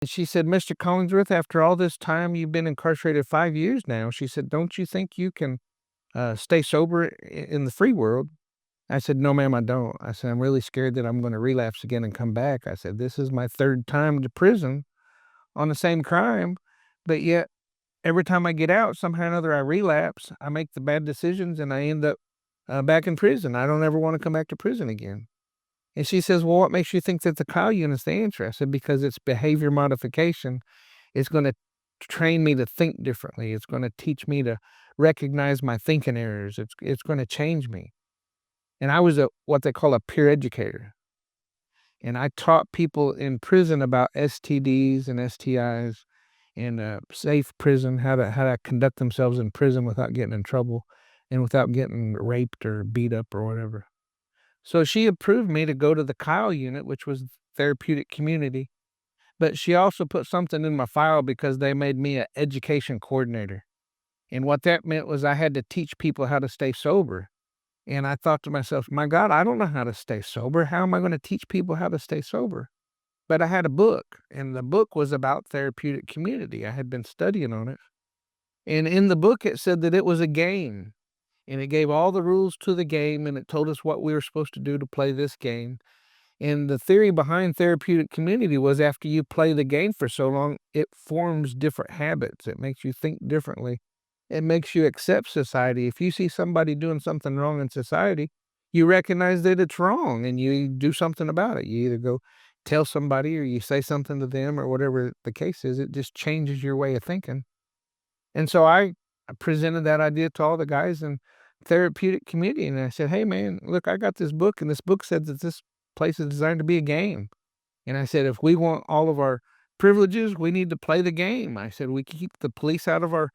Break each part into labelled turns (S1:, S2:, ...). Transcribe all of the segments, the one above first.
S1: And she said, "Mr. Collingsworth, after all this time, you've been incarcerated 5 years now." She said, "Don't you think you can, stay sober in the free world?" I said, "No, ma'am, I don't." I said, "I'm really scared that I'm gonna relapse again and come back." I said, "This is my 3rd time to prison on the same crime, but yet every time I get out, somehow or another I relapse, I make the bad decisions, and I end up, back in prison. I don't ever wanna come back to prison again." And she says, "Well, what makes you think that the Kyle unit's the answer?" I said, "Because it's behavior modification. It's gonna train me to think differently. It's gonna teach me to recognize my thinking errors. It's gonna change me." And I was a what they call a peer educator, and I taught people in prison about STDs and STIs and, safe prison, how to conduct themselves in prison without getting in trouble and without getting raped or beat up or whatever. So she approved me to go to the Kyle unit, which was therapeutic community, but she also put something in my file because they made me a education coordinator, and what that meant was I had to teach people how to stay sober, and I thought to myself, "My God, I don't know how to stay sober. How am I gonna teach people how to stay sober?" But I had a book, and the book was about therapeutic community. I had been studying on it, and in the book, it said that it was a game, and it gave all the rules to the game, and it told us what we were supposed to do to play this game. And the theory behind therapeutic community was after you play the game for so long, it forms different habits. It makes you think differently. It makes you accept society. If you see somebody doing something wrong in society, you recognize that it's wrong and you do something about it. You either go tell somebody or you say something to them or whatever the case is. It just changes your way of thinking. And so I presented that idea to all the guys in therapeutic community, and I said, "Hey, man, look, I got this book, and this book said that this place is designed to be a game." And I said, "If we want all of our privileges, we need to play the game." I said, "We keep the police out of our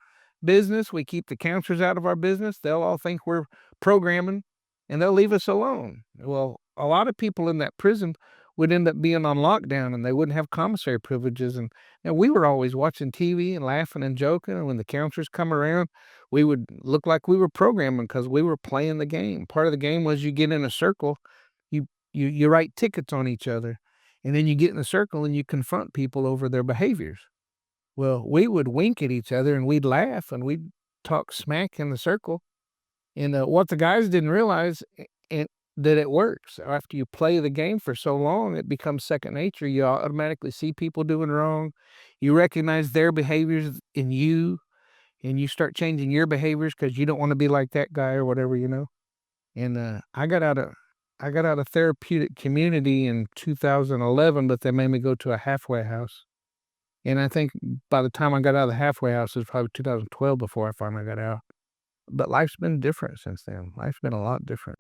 S1: business, we keep the counselors out of our business, they'll all think we're programming, and they'll leave us alone." Well, a lot of people in that prison would end up being on lockdown, and they wouldn't have commissary privileges, and we were always watching TV and laughing and joking, and when the counselors come around, we would look like we were programming because we were playing the game. Part of the game was you get in a circle, you write tickets on each other, and then you get in a circle and you confront people over their behaviors. Well, we would wink at each other and we'd laugh and we'd talk smack in the circle. And what the guys didn't realize that it works. After you play the game for so long, it becomes second nature. You automatically see people doing wrong. You recognize their behaviors in you, and you start changing your behaviors because you don't want to be like that guy or whatever, you know. And I got out of therapeutic community in 2011, but they made me go to a halfway house. And I think by the time I got out of the halfway house, it was probably 2012 before I finally got out. But life's been different since then. Life's been a lot different.